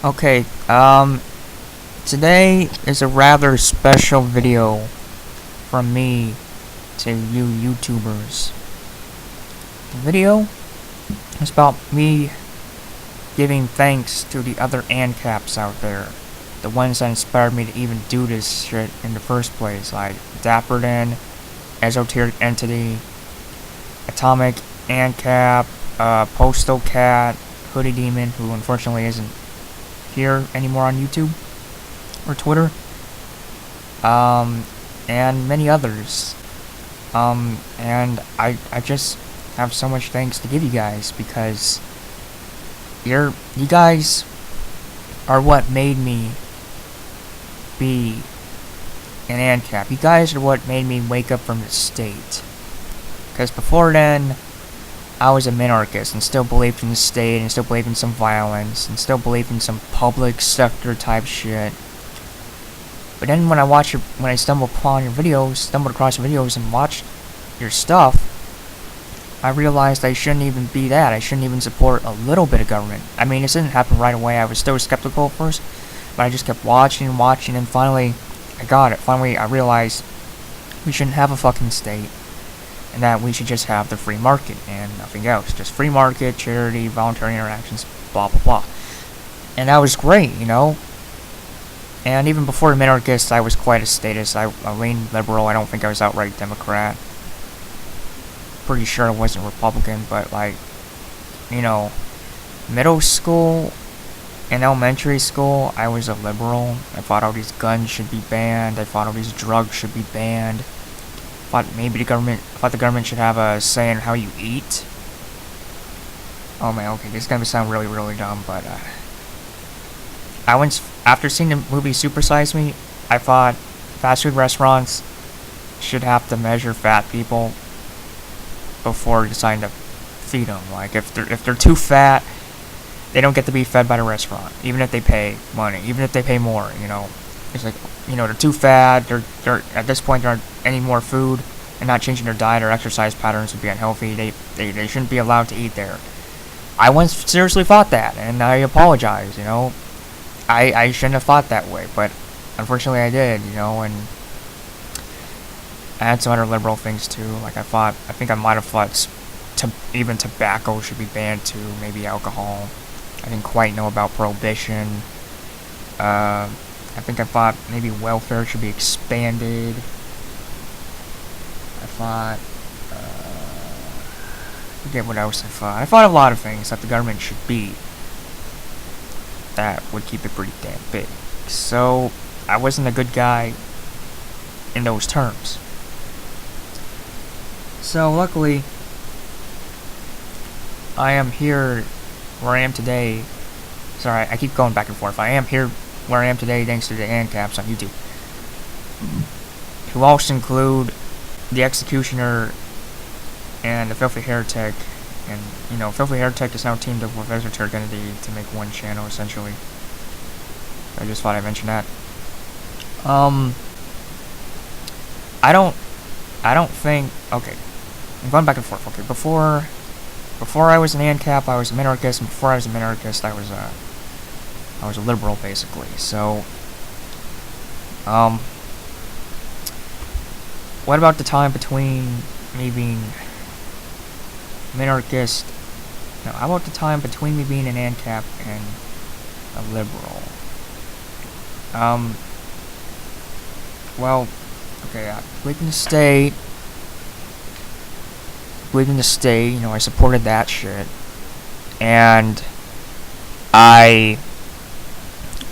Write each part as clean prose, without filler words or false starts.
Okay, today is a rather special video from me to you YouTubers. The video is about me giving thanks to the other Ancaps out there. The ones that inspired me to even do this shit in the first place, like Dapperden, Esoteric Entity, Atomic Ancap, Postal Cat, Hoodie Demon, who unfortunately isn't here anymore on YouTube or Twitter, and many others. And I just have so much thanks to give you guys, because you guys are what made me be an Ancap. You guys are what made me wake up from the state. Because before then, I was a minarchist and still believed in the state and still believed in some violence and still believed in some public sector type shit. But then when I stumbled across your videos and watched your stuff, I realized I shouldn't even be that. I shouldn't even support a little bit of government. I mean, this didn't happen right away. I was still skeptical at first, but I just kept watching and watching, and finally, I got it. Finally, I realized we shouldn't have a fucking state, and that we should just have the free market and nothing else. Just free market, charity, voluntary interactions, blah blah blah. And that was great, you know? And even before minarchist, I was quite a statist. I leaned liberal. I don't think I was outright Democrat. Pretty sure I wasn't Republican, but like, you know, middle school and elementary school, I was a liberal. I thought all these guns should be banned. I thought all these drugs should be banned. I thought the government should have a say in how you eat. Oh man, okay, this is gonna sound really, really dumb, but after seeing the movie Super Size Me, I thought fast food restaurants should have to measure fat people before deciding to feed them. Like, if they're too fat, they don't get to be fed by the restaurant, even if they pay money, even if they pay more. You know, it's like, you know, they're too fat. They're at this point, there aren't any more food, and not changing their diet or exercise patterns would be unhealthy. They shouldn't be allowed to eat there. I once seriously thought that, and I apologize. You know, I shouldn't have thought that way, but unfortunately I did. You know, and I had some other liberal things too. Like, I think I might have thought even tobacco should be banned too. Maybe alcohol. I didn't quite know about prohibition. I think I thought maybe welfare should be expanded. I thought, forget what else I thought. I thought a lot of things that the government should be that would keep it pretty damn big. So, I wasn't a good guy in those terms. So, luckily, I am here where I am today. Sorry, I keep going back and forth. I am here where I am today thanks to the Ancaps on YouTube, who also include the Executioner and the Filthy Heretic. And, you know, Filthy Heretic is now teamed up with Esoteric Entity to make one channel, essentially. I just thought I'd mention that. I don't think, okay, I'm going back and forth. Okay, before I was an Ancap, I was a minarchist, and before I was a minarchist, I was a liberal, basically. So, what about the time between me being minarchist? No, how about the time between me being an Ancap and a liberal? Well, okay, I believe in the state. You know, I supported that shit. And I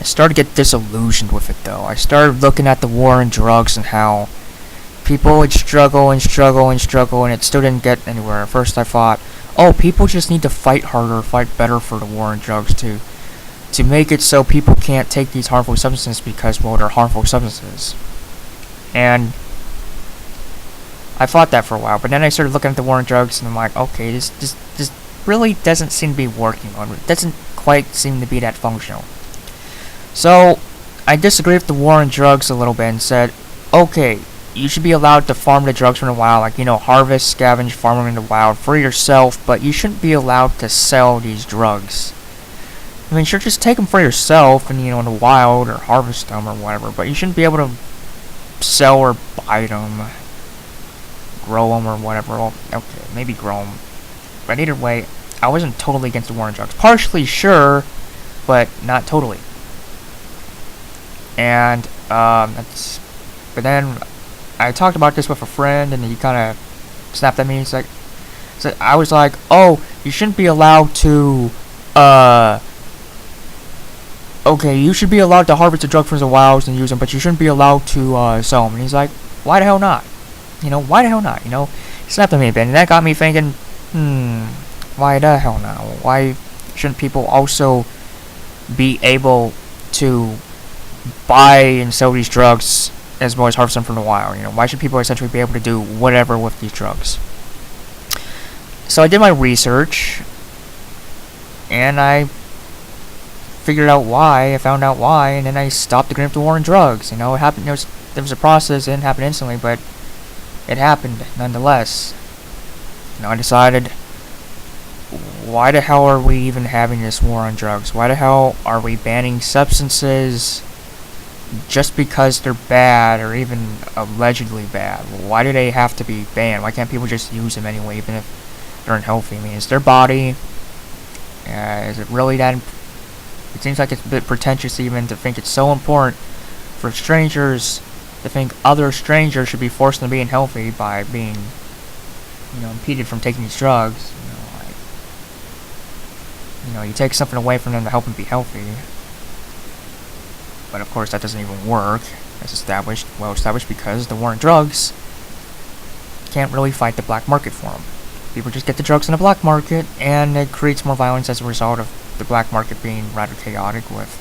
started to get disillusioned with it, though. I started looking at the war on drugs and how people would struggle, and it still didn't get anywhere. At first I thought, oh, people just need to fight harder, fight better for the war on drugs to make it so people can't take these harmful substances because, well, they're harmful substances. And I thought that for a while, but then I started looking at the war on drugs, and I'm like, okay, this really doesn't seem to be working. It doesn't quite seem to be that functional. So, I disagreed with the war on drugs a little bit and said, okay, you should be allowed to farm the drugs from the wild, like, you know, harvest, scavenge, farm them in the wild for yourself, but you shouldn't be allowed to sell these drugs. I mean, sure, just take them for yourself and, you know, in the wild, or harvest them or whatever, but you shouldn't be able to sell or buy them, grow them or whatever. Well, okay, maybe grow them. But either way, I wasn't totally against the war on drugs. Partially, sure, but not totally. And, but then I talked about this with a friend, and he kind of snapped at me. He's like, so I was like, oh, you shouldn't be allowed to, okay, you should be allowed to harvest the drug from the wilds and use them, but you shouldn't be allowed to, sell them. And he's like, why the hell not? You know, why the hell not? You know, he snapped at me a bit, and that got me thinking, why the hell not? Why shouldn't people also be able to buy and sell these drugs as well as harvest them from the wild? You know, why should people essentially be able to do whatever with these drugs? So I did my research, and I figured out why. I found out why, and then I stopped agreeing with the war on drugs. You know, it happened. There was a process. It didn't happen instantly, but it happened nonetheless. You know, I decided, why the hell are we even having this war on drugs? Why the hell are we banning substances just because they're bad, or even allegedly bad? Why do they have to be banned? Why can't people just use them anyway, even if they're unhealthy? I mean, it's their body. Is it really that? It seems like it's a bit pretentious even to think it's so important for strangers to think other strangers should be forced into being healthy by being, you know, impeded from taking these drugs. You know, like, you know, you take something away from them to help them be healthy. But of course that doesn't even work. It's established, well established, because the war on drugs can't really fight the black market for them. People just get the drugs in the black market, and it creates more violence as a result of the black market being rather chaotic, with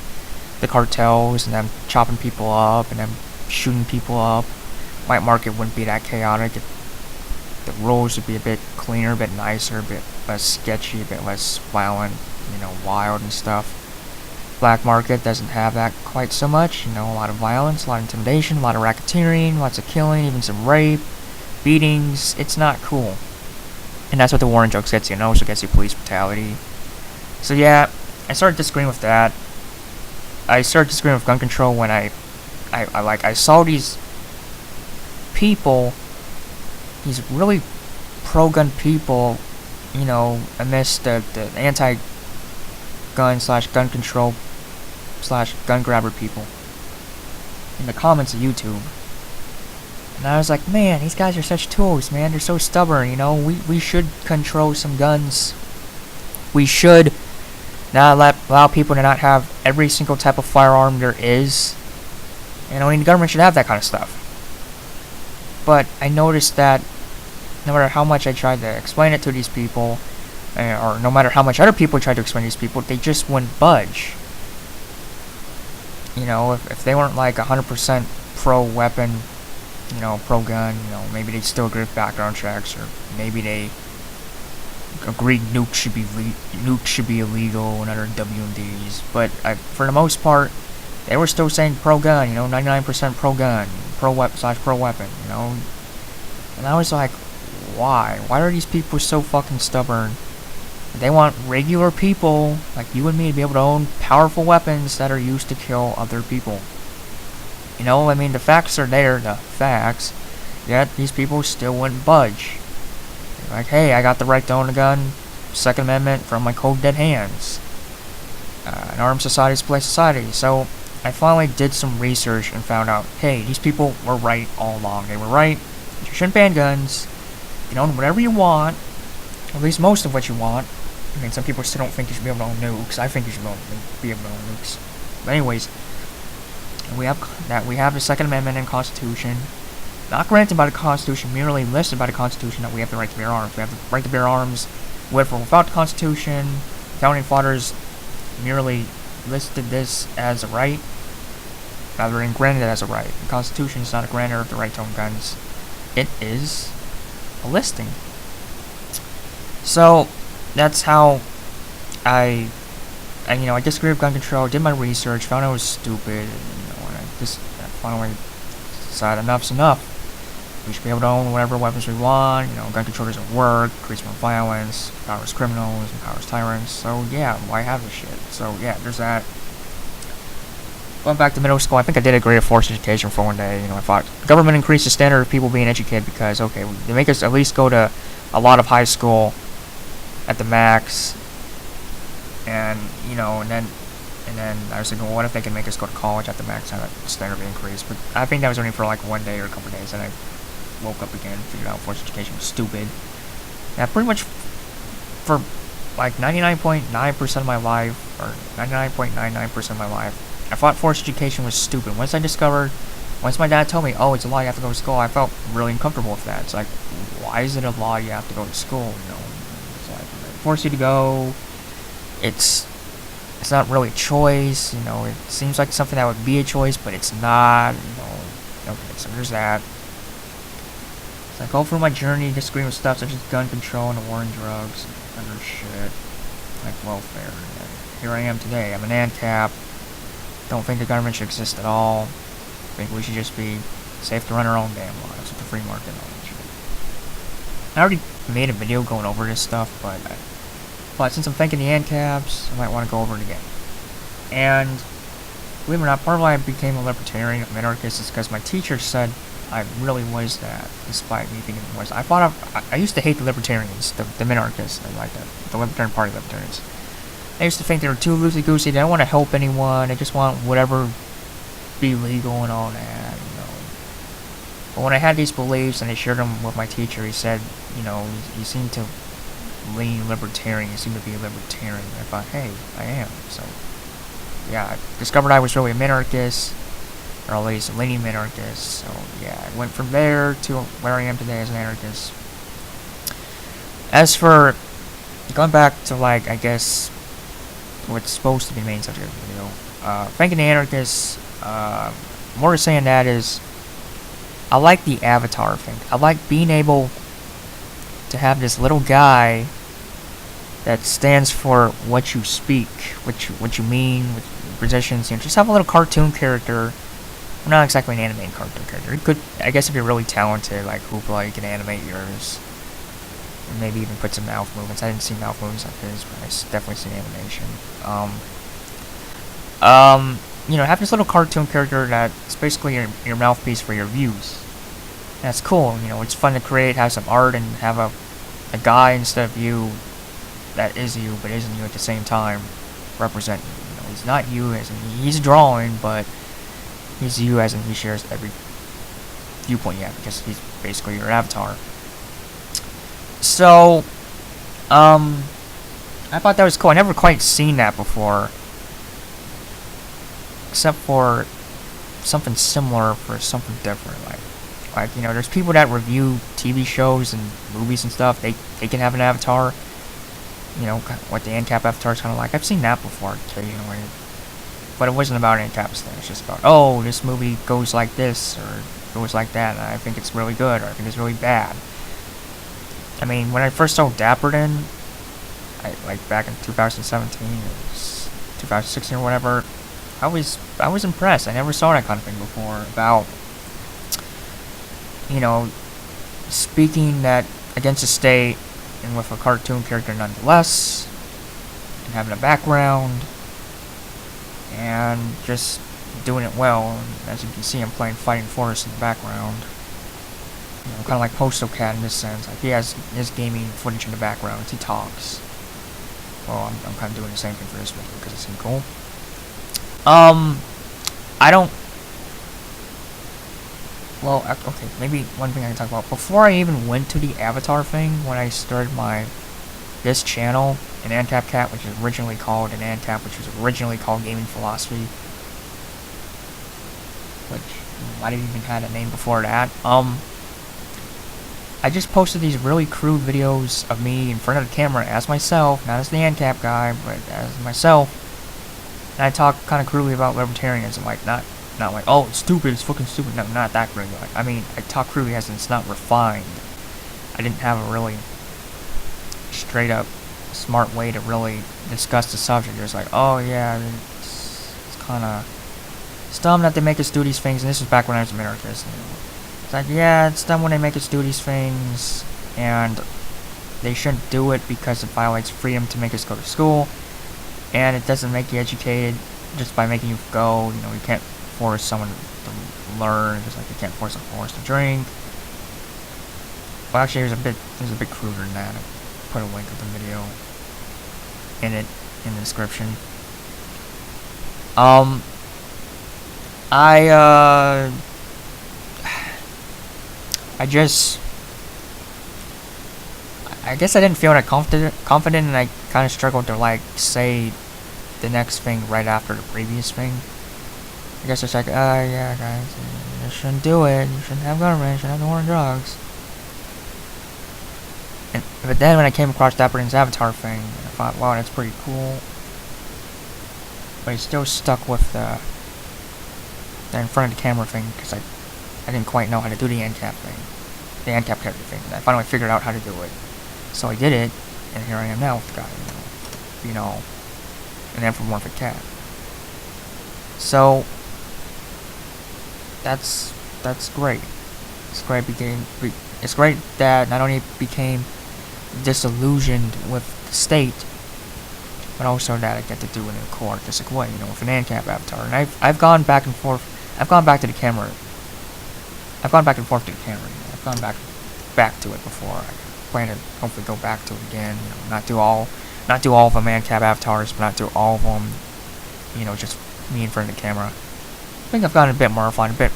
the cartels and them chopping people up and them shooting people up. White market wouldn't be that chaotic. The rules would be a bit cleaner, a bit nicer, a bit less sketchy, a bit less violent, you know, wild and stuff. Black market doesn't have that quite so much. You know, a lot of violence, a lot of intimidation, a lot of racketeering, lots of killing, even some rape, beatings. It's not cool. And that's what the war on drugs gets you, know, so it gets you police brutality. So yeah, I started disagreeing with that. I started disagreeing with gun control when I saw these people, these really pro-gun people, you know, amidst the anti-gun / gun control / gun grabber people in the comments of YouTube. And I was like, man, these guys are such tools, man. They're so stubborn, you know. We should control some guns. We should not allow people to not have every single type of firearm there is. And only the government should have that kind of stuff. But I noticed that no matter how much I tried to explain it to these people, or no matter how much other people tried to explain to these people, they just wouldn't budge. You know, if they weren't like 100% pro-weapon, you know, pro-gun, you know, maybe they'd still agree with background checks, or maybe they agreed nukes should be illegal and other WMDs. But for the most part, they were still saying pro-gun, you know, 99% pro-gun, pro-weapon, you know. And I was like, why? Why are these people so fucking stubborn? They want regular people like you and me to be able to own powerful weapons that are used to kill other people. You know, I mean, the facts are there, the facts, yet these people still wouldn't budge. They're like, hey, I got the right to own a gun, Second Amendment from my cold dead hands. An armed society is a polite society. So I finally did some research and found out, hey, these people were right all along. They were right. You shouldn't ban guns. You can own whatever you want, at least most of what you want. I mean, some people still don't think you should be able to own nukes. I think you should be able to own nukes. But anyways, we have the Second Amendment and Constitution, not granted by the Constitution, merely listed by the Constitution, that we have the right to bear arms. We have the right to bear arms with or without the Constitution. Founding fathers merely listed this as a right, rather than granted it as a right. The Constitution is not a grantor of the right to own guns. It is a listing. So that's how I disagree with gun control. Did my research, found it was stupid, and, you know, and I finally decided enough's enough. we should be able to own whatever weapons we want. You know, gun control doesn't work, creates more violence, empowers criminals, empowers tyrants. So yeah, why have this shit? So yeah, there's that. Going back to middle school, I think I did agree to forced education for one day. You know, I thought government increased the standard of people being educated because, okay, they make us at least go to a lot of high school at the max, and you know, and then I was thinking, well, what if they can make us go to college at the max and have that standard increase? But I think that was only for like one day or a couple of days, and I woke up again and figured out forced education was stupid. Yeah, pretty much for like 99.9% of my life, or 99.99% of my life, I thought forced education was stupid. Once my dad told me, oh, it's a law, you have to go to school, I felt really uncomfortable with that. It's like, why is it a law, you have to go to school? You know, it's like, force you to go, it's not really a choice, you know, it seems like something that would be a choice, but it's not, you know. Okay, so there's that. So I go through my journey, disagreeing with stuff such as gun control and the war on drugs, and other shit, like welfare, and here I am today. I'm an Ancap. Don't think the government should exist at all. Think we should just be safe to run our own damn lives with the free market and all that shit. I already made a video going over this stuff, but since I'm thanking the Ancaps, I might want to go over it again. And believe it or not, part of why I became a libertarian, a minarchist, is because my teacher said I really was that, despite me thinking it was. I used to hate the libertarians, the minarchists, like the Libertarian Party libertarians. I used to think they were too loosey-goosey, they don't want to help anyone, they just want whatever be legal and all that, you know. But when I had these beliefs and I shared them with my teacher, he said, you know, you seem to lean libertarian, you seem to be a libertarian. I thought, hey, I am. So, yeah, I discovered I was really a minarchist, or at least a leaning minarchist. So, yeah, I went from there to where I am today as an anarchist. As for going back to, like, I guess, what's supposed to be the main subject of the video, thanking the anarchists, more saying that is, I like the avatar thing. I like being able to have this little guy that stands for what you speak, what you mean, what positions. You know, just have a little cartoon character. Well, not exactly an animated cartoon character. You could, I guess, if you're really talented, like Hoopla, you can animate yours. Maybe even put some mouth movements. I didn't see mouth movements like his, but I definitely seen animation. You know, have this little cartoon character that's basically your mouthpiece for your views. That's cool. You know, it's fun to create, have some art, and have a guy instead of you that is you, but isn't you at the same time, represent you. You know, he's not you as in he's drawing, but he's you as in he shares every viewpoint you have, because he's basically your avatar. So, I thought that was cool. I never quite seen that before, except for something similar for something different. Like you know, there's people that review TV shows and movies and stuff. They can have an avatar. You know, what the Ancap avatar is kind of like. I've seen that before occasionally, but it wasn't about Ancaps thing. It's just about, oh, this movie goes like this or goes like that, and I think it's really good, or I think it's really bad. I mean, when I first saw Dapperton, like back in 2017 or 2016 or whatever, I was impressed. I never saw that kind of thing before, about, you know, speaking that against the state and with a cartoon character nonetheless, and having a background, and just doing it well. And as you can see, I'm playing Fighting Forest in the background. You know, kind of like Postal Cat in this sense. Like, he has his gaming footage in the background as he talks. Well, I'm kind of doing the same thing for this video because it seemed cool. I don't... Well, okay, maybe one thing I can talk about. Before I even went to the avatar thing, when I started this channel, an Ancap Cat, which is originally called an Ancap, which was originally called Gaming Philosophy, which might have even had a name before that, I just posted these really crude videos of me in front of the camera as myself, not as the Ancap guy, but as myself. And I talk kind of crudely about libertarianism, like not like, oh, it's stupid, it's fucking stupid. No, not that crudely. Like, I mean, I talk crudely as in it's not refined. I didn't have a really straight up smart way to really discuss the subject. It was like, oh yeah, it's kind of dumb that they make us do these things. And this was back when I was an anarchist. You know. It's like, yeah, it's done when they make us do these things, and they shouldn't do it because it violates freedom to make us go to school, and it doesn't make you educated just by making you go. You know, you can't force someone to learn, just like you can't force a horse to drink. Well, actually, there's a bit cruder than that. I put a link of the video in the description. I guess I didn't feel that confident, and I kind of struggled to like say the next thing right after the previous thing. I guess it's like, yeah, guys, you shouldn't do it. You shouldn't have government. You shouldn't have the war on drugs. But then when I came across Dapperton's avatar thing, I thought, wow, that's pretty cool. But he's still stuck with the in front of the camera thing, because I didn't quite know how to do the Ancap thing. The Ancap Cat thing. And I finally figured out how to do it. So I did it, and here I am now with the guy, you know, an anthropomorphic cat. So that's great. It's great that not only became disillusioned with the state, but also that I get to do it in a cool artistic way, you know, with an Ancap avatar. And I've gone back and forth. I've gone back to the camera. I've gone back and forth to the camera. You know, I've gone back to it before. I plan to hopefully go back to it again. You know, not do all of them Ancap avatars, but not do all of them. You know, just me in front of the camera. I think I've gotten a bit more fun, a bit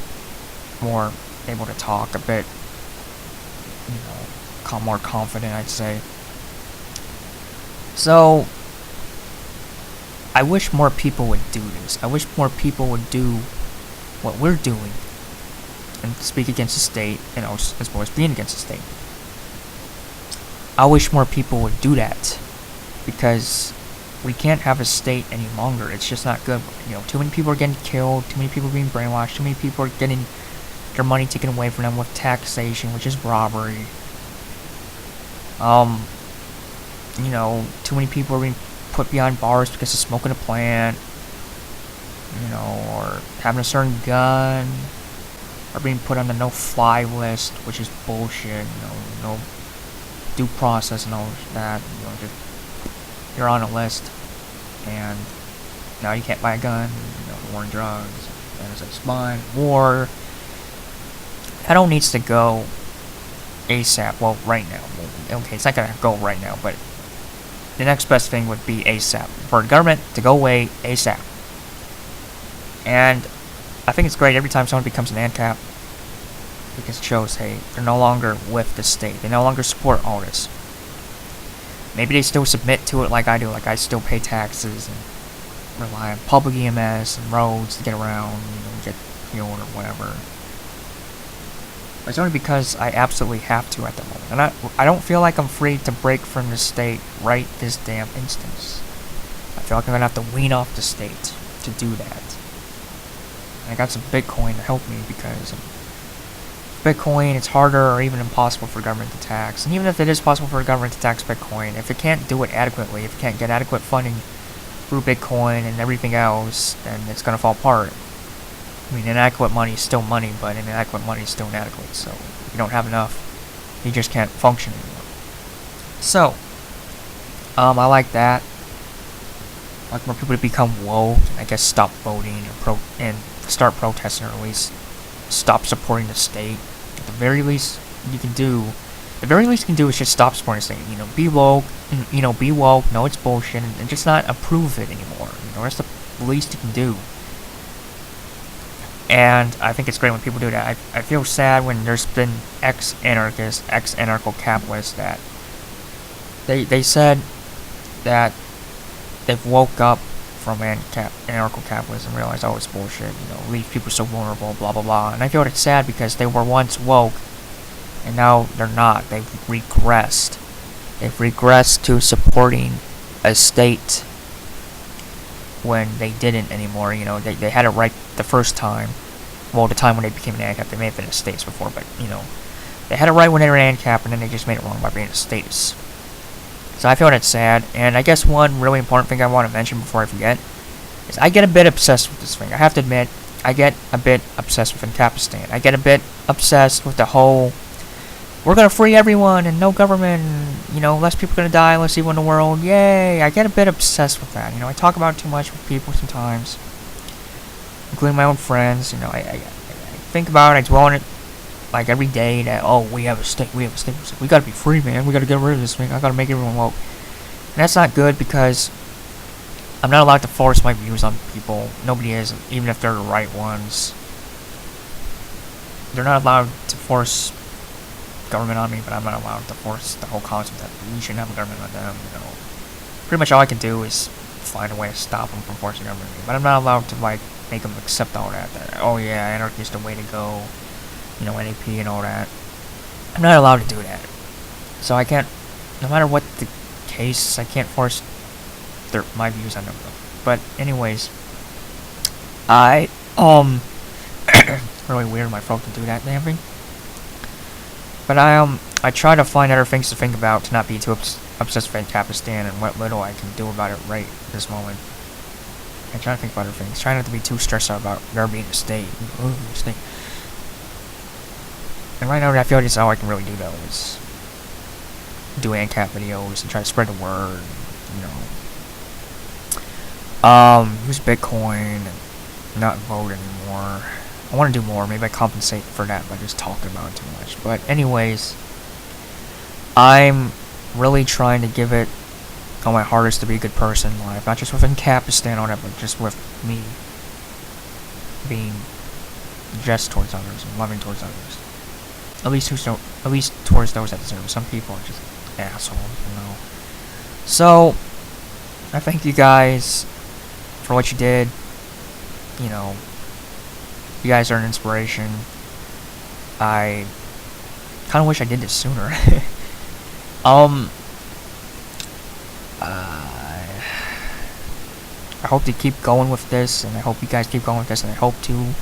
more able to talk, a bit, you know, more confident, I'd say. So I wish more people would do this. I wish more people would do what we're doing and speak against the state, and also as well as being against the state. I wish more people would do that, because we can't have a state any longer. It's just not good. You know, too many people are getting killed, too many people are being brainwashed, too many people are getting their money taken away from them with taxation, which is robbery. You know, too many people are being put behind bars because of smoking a plant, you know, or having a certain gun, or being put on the no-fly list, which is bullshit. You know, no due process and all that. You know, just you're on a list, and now you can't buy a gun. You know, war on drugs, genocide, spine, war. That all needs to go ASAP. Well, right now. Okay, it's not gonna go right now, but the next best thing would be ASAP. For the government to go away ASAP. And I think it's great every time someone becomes an Ancap, because it shows, hey, they're no longer with the state. They no longer support all this. Maybe they still submit to it like I do, like I still pay taxes and rely on public EMS and roads to get around, you know, get fuel or whatever. But it's only because I absolutely have to at the moment. And I don't feel like I'm free to break from the state right this damn instance. I feel like I'm gonna have to wean off the state to do that. And I got some Bitcoin to help me, because Bitcoin, it's harder or even impossible for government to tax. And even if it is possible for a government to tax Bitcoin, if it can't do it adequately, if it can't get adequate funding through Bitcoin and everything else, then it's gonna fall apart. I mean, inadequate money is still money, but inadequate money is still inadequate. So if you don't have enough, you just can't function anymore. So, I like that. I like more people to become woke, and I guess stop voting and start protesting, or at least stop supporting the state. At the very least you can do, is just stop supporting the state. You know, be woke. You know, be woke. Know it's bullshit, and just not approve it anymore. You know, that's the least you can do. And I think it's great when people do that. I feel sad when there's been ex-anarchists, ex-anarcho-capitalists that they said that they've woke up from anarcho-capitalism and realized, oh, it's bullshit, you know, leave people so vulnerable, blah blah blah. And I feel it's sad because they were once woke, and now they're not. They've regressed. They've regressed to supporting a state when they didn't anymore. You know, they had it right the first time. Well, the time when they became an Ancap, they may have been a status before, but, you know, they had it right when they were an Ancap, and then they just made it wrong by being a status. So I feel that's sad. And I guess one really important thing I want to mention before I forget is I get a bit obsessed with this thing. I have to admit, I get a bit obsessed with Ancapistan. I get a bit obsessed with the whole, we're gonna free everyone and no government, and, you know, less people are gonna die, less evil in the world, yay! I get a bit obsessed with that. You know, I talk about it too much with people sometimes, including my own friends. You know, I think about it, I dwell on it like every day that, oh, we have a state, we gotta be free, man, we gotta get rid of this thing, I gotta make everyone woke. And that's not good, because I'm not allowed to force my views on people. Nobody is, even if they're the right ones. They're not allowed to force government on me, but I'm not allowed to force the whole concept that we shouldn't have a government on them, you know. Pretty much all I can do is find a way to stop them from forcing government on me, but I'm not allowed to, like, make them accept all that, oh yeah, anarchy is the way to go, you know, NAP and all that. I'm not allowed to do that. So I can't, no matter what the case, I can't force my views on them. But anyways, I, really weird my throat to do that damn thing. But I try to find other things to think about, to not be too obsessed with Ancapistan and what little I can do about it right this moment. I try to think about other things. Try not to be too stressed out about there being a state. State. And right now, I feel like that's all I can really do, though, is do Ancap videos and try to spread the word, you know. Use Bitcoin and not vote anymore. I want to do more. Maybe I compensate for that by just talking about it too much. But anyways, I'm really trying to give it all my hardest to be a good person in life. Not just with Ancapistan on it, but just with me being just towards others and loving towards others. At least towards those that deserve it. Some people are just assholes, you know. So, I thank you guys for what you did. You know, you guys are an inspiration. I kind of wish I did this sooner. I hope to keep going with this, and I hope you guys keep going with this, and I hope to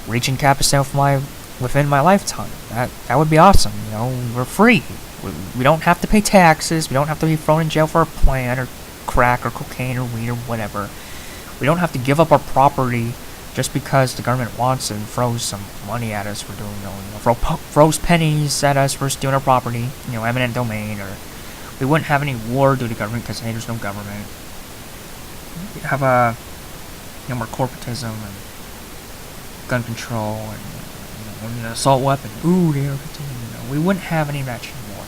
reach Ancapistan within my lifetime. That would be awesome. You know, we're free. We don't have to pay taxes. We don't have to be thrown in jail for a plant or crack or cocaine or weed or whatever. We don't have to give up our property just because the government wants it and throws some money at us for doing, you know, throws pennies at us for stealing our property, you know, eminent domain, or we wouldn't have any war due to government because, hey, there's no government. We have a, you know, more corporatism and gun control and, you know, assault weapon. Ooh, they are, you know, we wouldn't have any of that shit anymore.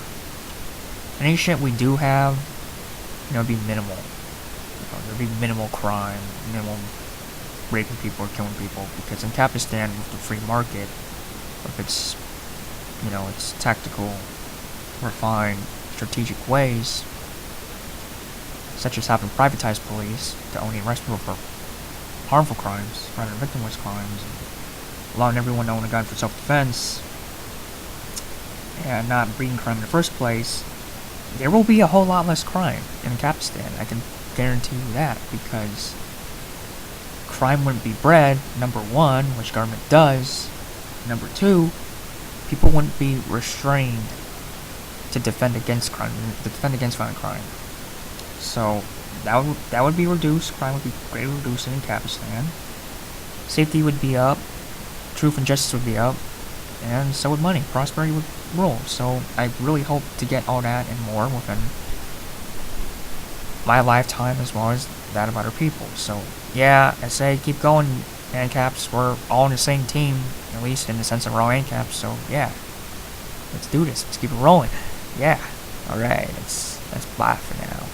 Any shit we do have, you know, it'd be minimal. There'd be minimal crime, minimal raping people or killing people, because in Ancapistan, with the free market, with its, you know, its tactical, refined, strategic ways, such as having privatized police to only arrest people for harmful crimes rather than victimless crimes, and allowing everyone to own a gun for self-defense, and not breeding crime in the first place, there will be a whole lot less crime in Ancapistan. I can guarantee you that, because crime wouldn't be bred, number one, which government does. Number two, people wouldn't be restrained to defend against crime, to defend against violent crime. So that would be reduced. Crime would be greatly reduced in Ancapistan. Safety would be up. Truth and justice would be up. And so would money. Prosperity would rule. So I really hope to get all that and more within my lifetime, as well as that of other people. So yeah, I say keep going, Ancaps. We're all in the same team, at least in the sense that we're all Ancaps. So yeah, let's do this. Let's keep it rolling. Yeah. All right. That's bye for now.